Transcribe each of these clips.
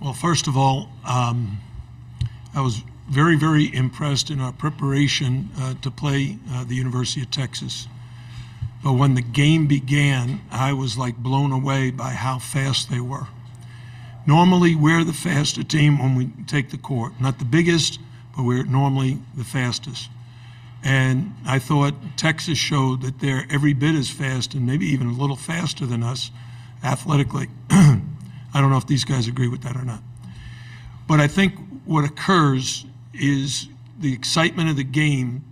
Well, first of all, I was very, very impressed in our preparation to play the University of Texas. But when the game began, I was like blown away by how fast they were. Normally, we're the faster team when we take the court. Not the biggest, but we're normally the fastest. And I thought Texas showed that they're every bit as fast and maybe even a little faster than us athletically. I don't know if these guys agree with that or not. But I think what occurs is the excitement of the game.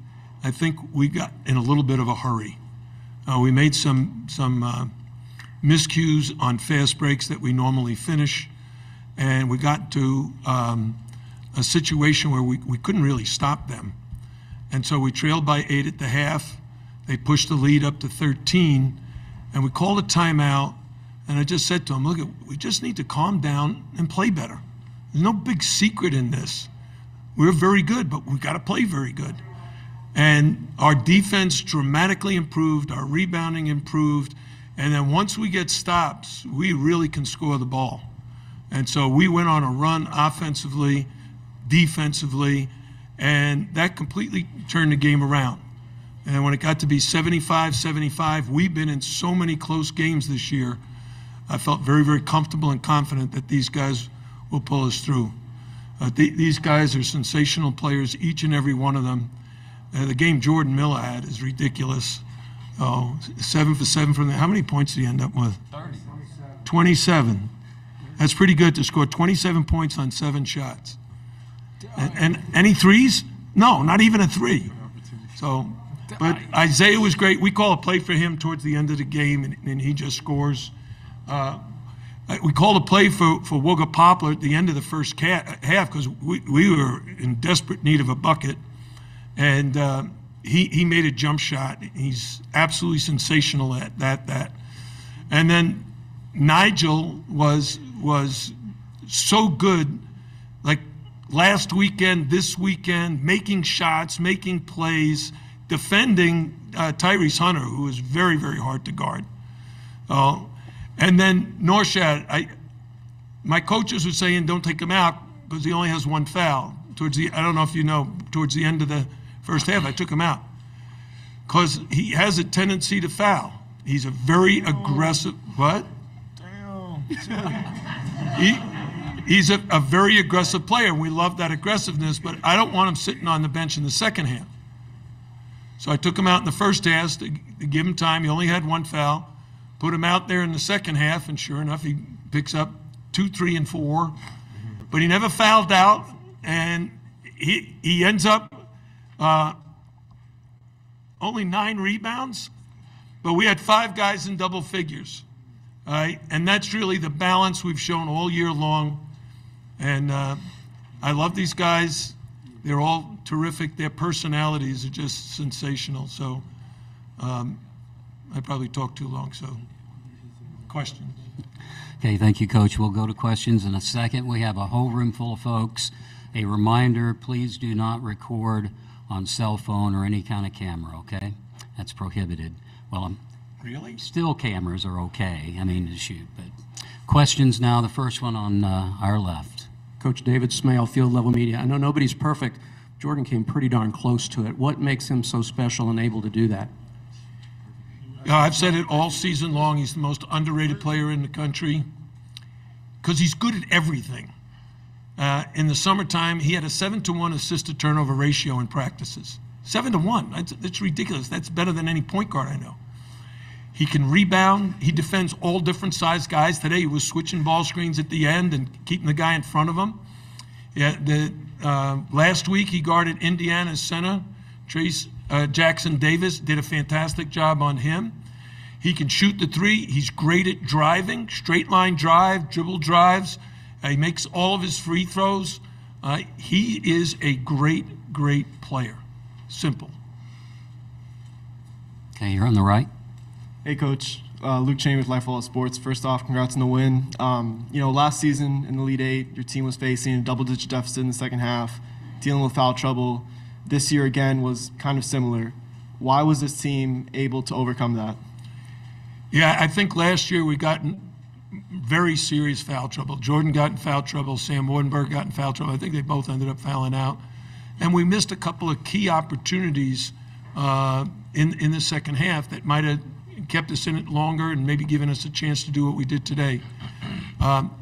I think we got in a little bit of a hurry. We made some miscues on fast breaks that we normally finish, and we got to a situation where we couldn't really stop them. And so we trailed by 8 at the half. They pushed the lead up to 13, and we called a timeout. And I just said to them, look, we just need to calm down and play better. There's no big secret in this. We're very good, but we got to play very good. And our defense dramatically improved, our rebounding improved, and then once we get stops, we really can score the ball. And so we went on a run offensively, defensively, and that completely turned the game around. And when it got to be 75-75, we've been in so many close games this year. I felt very, very comfortable and confident that these guys will pull us through. These guys are sensational players, each and every one of them. The game Jordan Miller had is ridiculous. 7 for 7 from there. How many points did he end up with? 30. 27. That's pretty good to score 27 points on 7 shots. And any threes? No, not even a 3. So, but Isaiah was great. We call a play for him towards the end of the game, and he just scores. We called a play for Wooga Poplar at the end of the first half because we were in desperate need of a bucket. And he made a jump shot. He's absolutely sensational at that. And then Nijel was so good, like last weekend, this weekend, making shots, making plays, defending Tyrese Hunter, who is very, very hard to guard. And then Norchad, my coaches were saying don't take him out because he only has 1 foul. I don't know if you know, towards the end of the first half, I took him out because he has a tendency to foul. He's a very aggressive, what? He's a very aggressive player. We love that aggressiveness, but I don't want him sitting on the bench in the second half. So I took him out in the first half to give him time. He only had 1 foul. Put him out there in the second half, and sure enough, he picks up 2, 3, and 4. But he never fouled out, and he ends up only 9 rebounds, but we had 5 guys in double figures. All right? And that's really the balance we've shown all year long. And I love these guys. They're all terrific. Their personalities are just sensational. So I probably talked too long, so questions. Okay, thank you, Coach. We'll go to questions in a second. We have a whole room full of folks. A reminder, please do not record on cell phone or any kind of camera, okay? That's prohibited. Well, Really? Still cameras are okay, I mean, to shoot. But questions now, the first one on our left. Coach David Smale, Field Level Media. I know nobody's perfect. Jordan came pretty darn close to it. What makes him so special and able to do that? I've said it all season long. He's the most underrated player in the country because he's good at everything. In the summertime, he had a 7-to-1 assist-to-turnover ratio in practices. 7-to-1. That's ridiculous. That's better than any point guard I know. He can rebound. He defends all different size guys. Today, he was switching ball screens at the end and keeping the guy in front of him. Yeah, last week, he guarded Indiana's center, Jackson Davis, did a fantastic job on him. He can shoot the 3. He's great at driving, straight line drive, dribble drives. He makes all of his free throws. He is a great, great player. Simple. Okay, you're on the right. Hey, Coach. Luke Chambers, Life All Sports. First off, congrats on the win. Last season in the Elite Eight, your team was facing a double-digit deficit in the second half, dealing with foul trouble. This year, again, was kind of similar. Why was this team able to overcome that? Yeah, I think last year we got very serious foul trouble. Jordan got in foul trouble. Sam Wardenberg got in foul trouble. I think they both ended up fouling out. And we missed a couple of key opportunities in the second half that might have kept us in it longer and maybe given us a chance to do what we did today.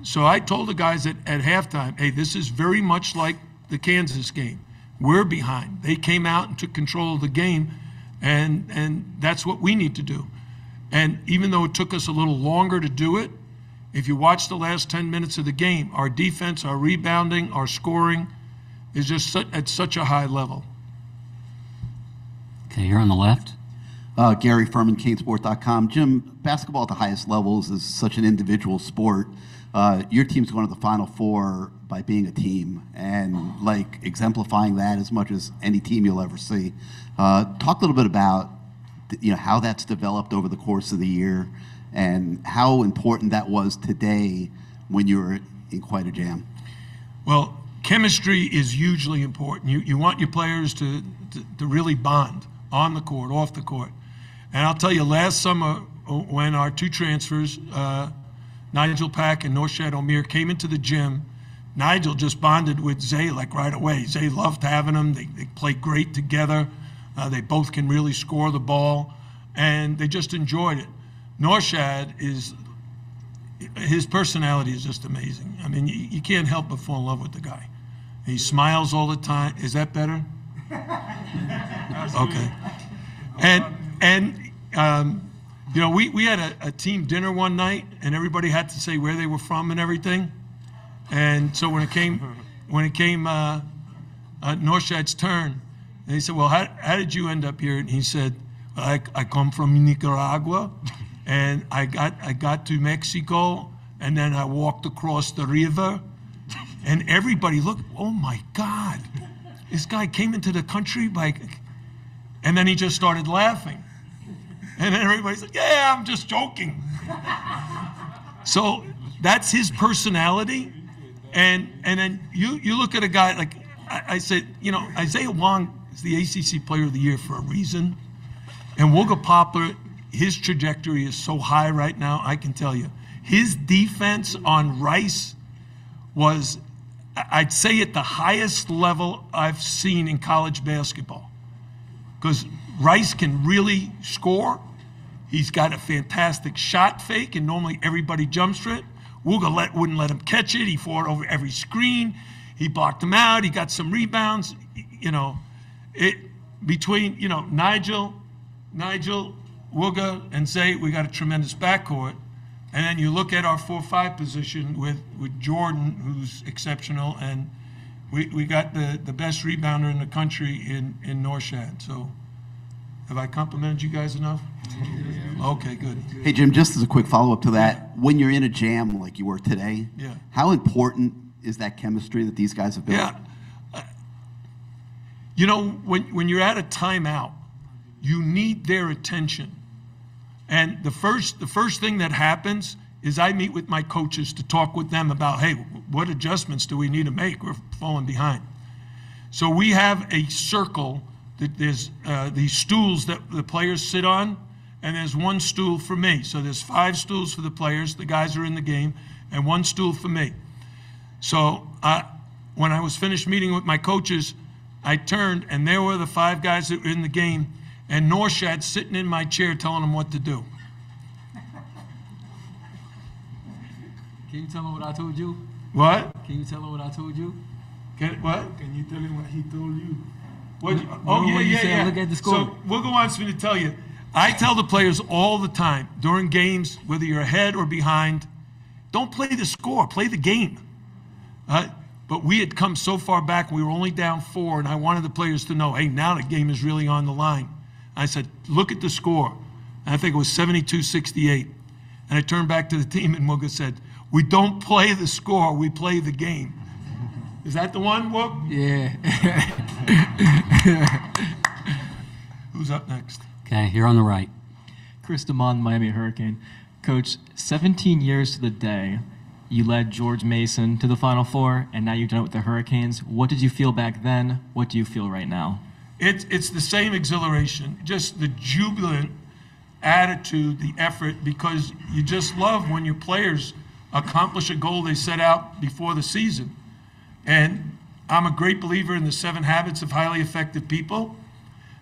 So I told the guys at halftime, hey, this is very much like the Kansas game. We're behind. They came out and took control of the game, and that's what we need to do. And even though it took us a little longer to do it, if you watch the last 10 minutes of the game, our defense, our rebounding, our scoring is just at such a high level. Okay, here on the left. Gary Furman, CaneSport.com. Jim, basketball at the highest levels is such an individual sport. Your team's going to the Final Four by being a team and like exemplifying that as much as any team you'll ever see. Talk a little bit about how that's developed over the course of the year and how important that was today when you were in quite a jam. Well, chemistry is hugely important. You want your players to really bond on the court, off the court. And I'll tell you, last summer when our two transfers, Nijel Pack and Norchad Omier, came into the gym, Nijel just bonded with Zay like right away. Zay loved having them. They played great together. They both can really score the ball, and they just enjoyed it. Norchad his personality is just amazing. I mean, you can't help but fall in love with the guy. He smiles all the time. Is that better? Okay. We had a team dinner one night, and everybody had to say where they were from and everything. And so when it came Norchad's turn, and he said, "Well, how did you end up here?" And he said, "I come from Nicaragua, and I got to Mexico, and then I walked across the river, and everybody looked. Oh my God, this guy came into the country by," and then he just started laughing, and then everybody's like, "Yeah, I'm just joking." So that's his personality, and then you look at a guy like I said, Isaiah Wong is the ACC Player of the Year for a reason. And Wooga Poplar, his trajectory is so high right now, I can tell you. His defense on Rice was, I'd say, at the highest level I've seen in college basketball. Because Rice can really score. He's got a fantastic shot fake, and normally everybody jumps for it. Wooga wouldn't let him catch it. He fought over every screen. He blocked him out. He got some rebounds. Between Nijel, Wooga, and Zay, we got a tremendous backcourt. And then you look at our 4-5 position with Jordan, who's exceptional, and we got the best rebounder in the country in Norchad. So have I complimented you guys enough? Yeah. Okay, good. Hey, Jim, just as a quick follow-up to that, when you're in a jam like you were today, how important is that chemistry that these guys have built? Yeah. When you're at a timeout, you need their attention. And the first thing that happens is I meet with my coaches to talk with them about, hey, what adjustments do we need to make? We're falling behind. So we have a circle that there's these stools that the players sit on, and there's one stool for me. So there's 5 stools for the players, the guys are in the game, and 1 stool for me. So when I was finished meeting with my coaches, I turned, and there were the 5 guys that were in the game, and Norchad sitting in my chair telling them what to do. Can you tell him what I told you? What? Can you tell him what I told you? What? Can you tell him what he told you? Yeah. Look at the score. So Wooga wants me to tell you, I tell the players all the time, during games, whether you're ahead or behind, don't play the score, play the game. But we had come so far back, we were only down 4, and I wanted the players to know, hey, now the game is really on the line. I said, look at the score. And I think it was 72-68. And I turned back to the team, and Wooga said, we don't play the score, we play the game. Is that the one, Woog? Yeah. Who's up next? Okay, here on the right. Chris DeMond, Miami Hurricane. Coach, 17 years to the day, you led George Mason to the Final Four, and now you've done it with the Hurricanes. What did you feel back then? What do you feel right now? It's the same exhilaration, just the jubilant attitude, the effort, because you just love when your players accomplish a goal they set out before the season. And I'm a great believer in the 7 habits of highly effective people.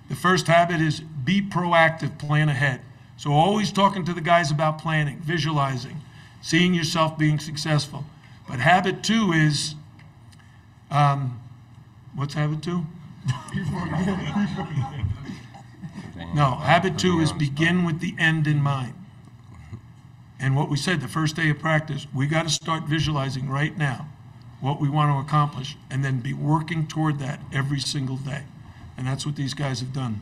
The first habit is be proactive, plan ahead. So always talking to the guys about planning, visualizing, seeing yourself being successful. But habit 2 is, what's habit 2? No, habit 2 is begin with the end in mind. And what we said the first day of practice, we got to start visualizing right now what we want to accomplish and then be working toward that every single day. And that's what these guys have done.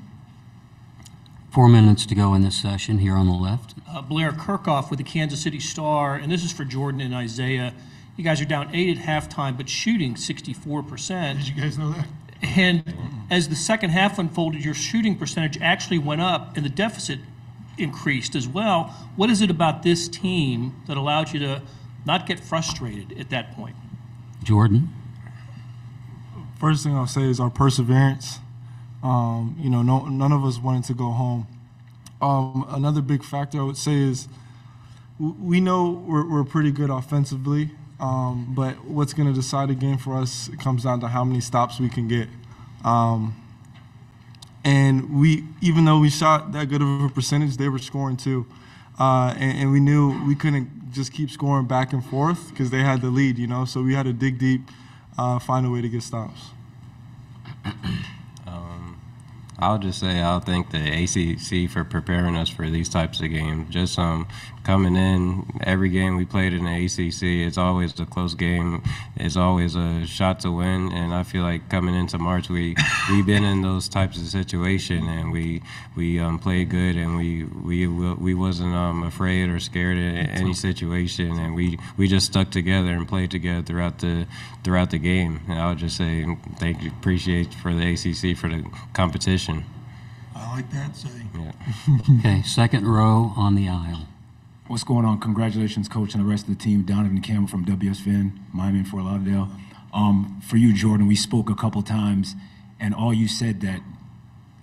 4 minutes to go in this session here on the left. Blair Kirchhoff with the Kansas City Star, and this is for Jordan and Isaiah. You guys are down 8 at halftime, but shooting 64%. Did you guys know that? And as the second half unfolded, your shooting percentage actually went up, and the deficit increased as well. What is it about this team that allowed you to not get frustrated at that point? Jordan? First thing I'll say is our perseverance. None of us wanted to go home. Another big factor I would say is we know we're pretty good offensively, but what's going to decide a game for us comes down to how many stops we can get. And even though we shot that good of a percentage, they were scoring too. And we knew we couldn't just keep scoring back and forth because they had the lead, so we had to dig deep, find a way to get stops. I'll just say I'll thank the ACC for preparing us for these types of games. Just coming in, every game we played in the ACC, it's always a close game. It's always a shot to win. And I feel like coming into March, we've been in those types of situations, and we played good, and we wasn't afraid or scared in any situation, and we just stuck together and played together throughout the game. And I'll just say thank you, appreciate for the ACC for the competition. I like that saying. Yeah. Okay, second row on the aisle. What's going on? Congratulations, Coach, and the rest of the team. Donovan Campbell from WSVN, Miami and Fort Lauderdale. For you, Jordan, we spoke a couple times, and all you said that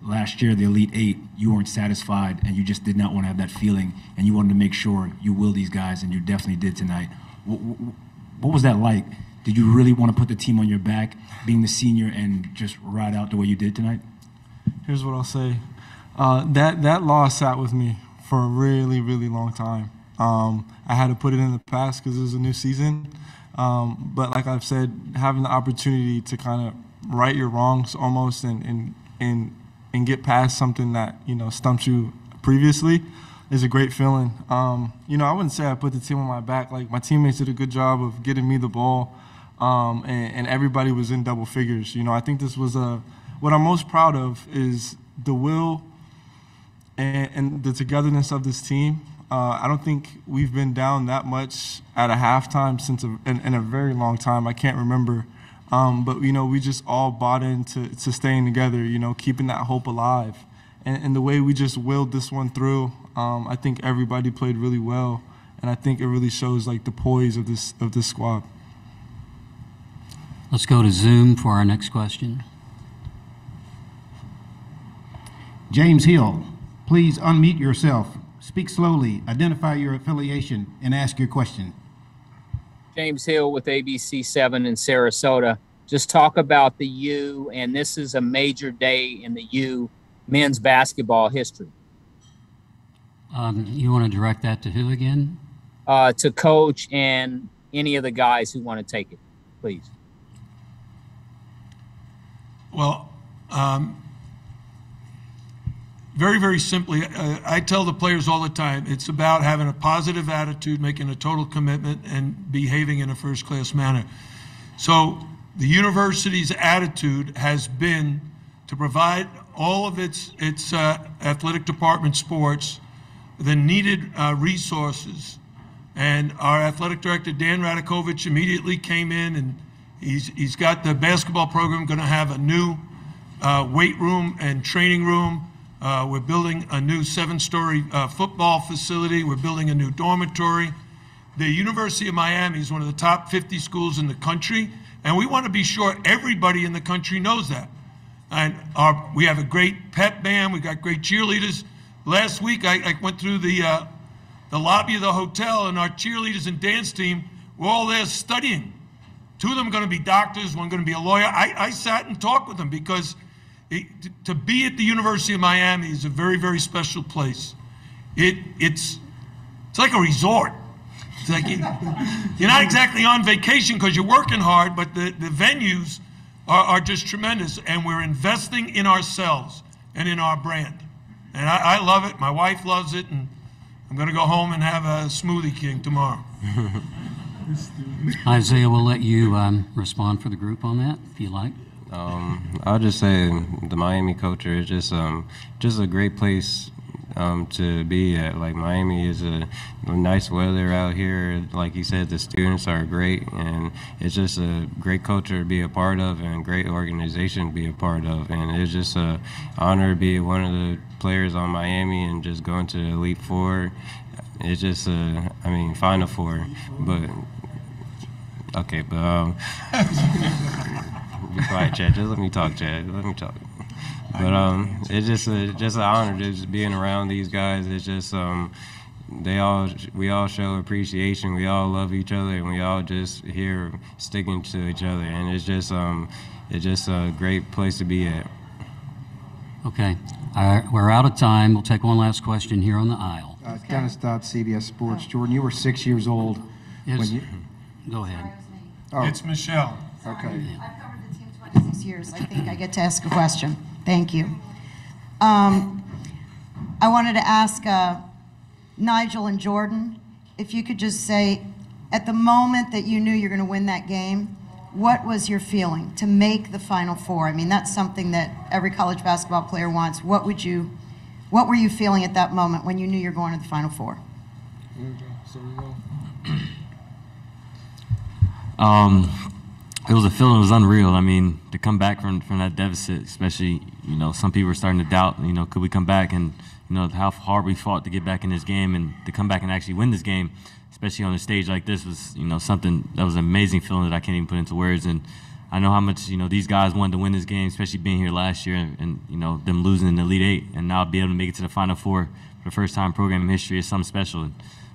last year, the Elite Eight, you weren't satisfied, and you just did not want to have that feeling, and you wanted to make sure you will these guys, and you definitely did tonight. What was that like? Did you really want to put the team on your back, being the senior, and just ride out the way you did tonight? Here's what I'll say. That loss sat with me for a really, really long time. I had to put it in the past because it was a new season. But like I've said, having the opportunity to kind of right your wrongs almost and get past something that, stumped you previously is a great feeling. I wouldn't say I put the team on my back. Like, my teammates did a good job of getting me the ball, and everybody was in double figures. I think this was what I'm most proud of is the will and the togetherness of this team. I don't think we've been down that much at a halftime in a very long time. I can't remember. But, we just all bought into staying together, keeping that hope alive. And the way we just willed this one through, I think everybody played really well. And I think it really shows, like, the poise of this squad. Let's go to Zoom for our next question. James Hill, please unmute yourself. Speak slowly, identify your affiliation, and ask your question. James Hill with ABC7 in Sarasota. Just talk about the U, and this is a major day in the U men's basketball history. You want to direct that to who again? To Coach and any of the guys who want to take it, please. Well, very, very simply, I tell the players all the time, it's about having a positive attitude, making a total commitment, and behaving in a first-class manner. So the university's attitude has been to provide all of its athletic department sports the needed resources. And our athletic director, Dan Radakovich, immediately came in, and he's got the basketball program going to have a new weight room and training room. We're building a new 7-story football facility. We're building a new dormitory. The University of Miami is one of the top 50 schools in the country, and we want to be sure everybody in the country knows that. And we have a great pep band. We got great cheerleaders. Last week, I went through the the lobby of the hotel, and our cheerleaders and dance team were all there studying. 2 of them are going to be doctors, one going to be a lawyer. I sat and talked with them because to be at the University of Miami is a very, very special place. It's like a resort. It's like you're not exactly on vacation because you're working hard, but the venues are just tremendous, and we're investing in ourselves and in our brand. And I love it. My wife loves it, and I'm going to go home and have a Smoothie King tomorrow. Isaiah, we'll let you respond for the group on that, if you like. I'll just say the Miami culture is just a great place to be at. Like, Miami is a nice weather out here. Like you said, the students are great, and it's just a great culture to be a part of and a great organization to be a part of. And it's just an honor to be one of the players on Miami and just going to the Elite Four. It's just Final Four, but okay, but be quiet, Chad. Just let me talk, Chad. Let me talk. But it's just an honor just being around these guys. It's just we all show appreciation. We all love each other, and we all just here sticking to each other. And it's just a great place to be at. Okay, we're out of time. We'll take one last question here on the aisle. Dennis Dodd, CBS Sports. Jordan, you were 6 years old when you... Go ahead. Oh, It's Michelle. okay. I've covered the team 26 years. I think I get to ask a question. Thank you. I wanted to ask Nijel and Jordan, if you could just say, at the moment that you knew you were going to win that game, what was your feeling to make the Final Four? I mean, that's something that every college basketball player wants. What were you feeling at that moment when you knew you were going to the Final Four? It was a feeling, it was unreal. I mean, to come back from that deficit, especially, some people were starting to doubt, could we come back, and, how hard we fought to get back in this game, and to come back and actually win this game, especially on a stage like this, was, something that was an amazing feeling that I can't even put into words. And I know how much, these guys wanted to win this game, especially being here last year and them losing in the Elite Eight, and now be able to make it to the Final Four for the first time in program history is something special. And,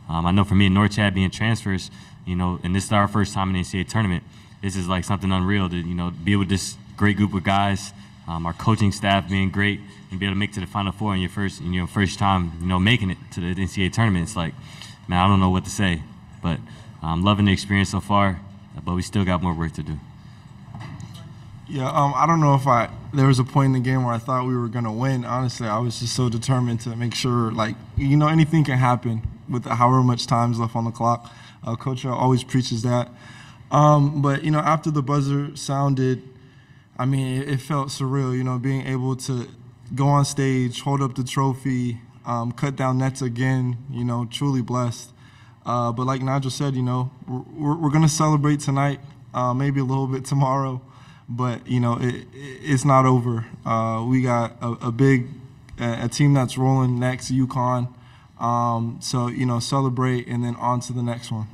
I know for me and Norchad being transfers, and this is our first time in the NCAA tournament, this is like something unreal to, be with this great group of guys, our coaching staff being great, and be able to make it to the Final Four in your first time, making it to the NCAA tournament. It's like, man, I don't know what to say, but I'm loving the experience so far, but we still got more work to do. Yeah, I don't know if there was a point in the game where I thought we were going to win. Honestly, I was just so determined to make sure, anything can happen with however much time's left on the clock. Coach always preaches that. But, after the buzzer sounded, it felt surreal, being able to go on stage, hold up the trophy, cut down nets again, truly blessed. But like Nigel said, we're going to celebrate tonight, maybe a little bit tomorrow. But, it's not over. We got a team that's rolling next, UConn. So, celebrate and then on to the next one.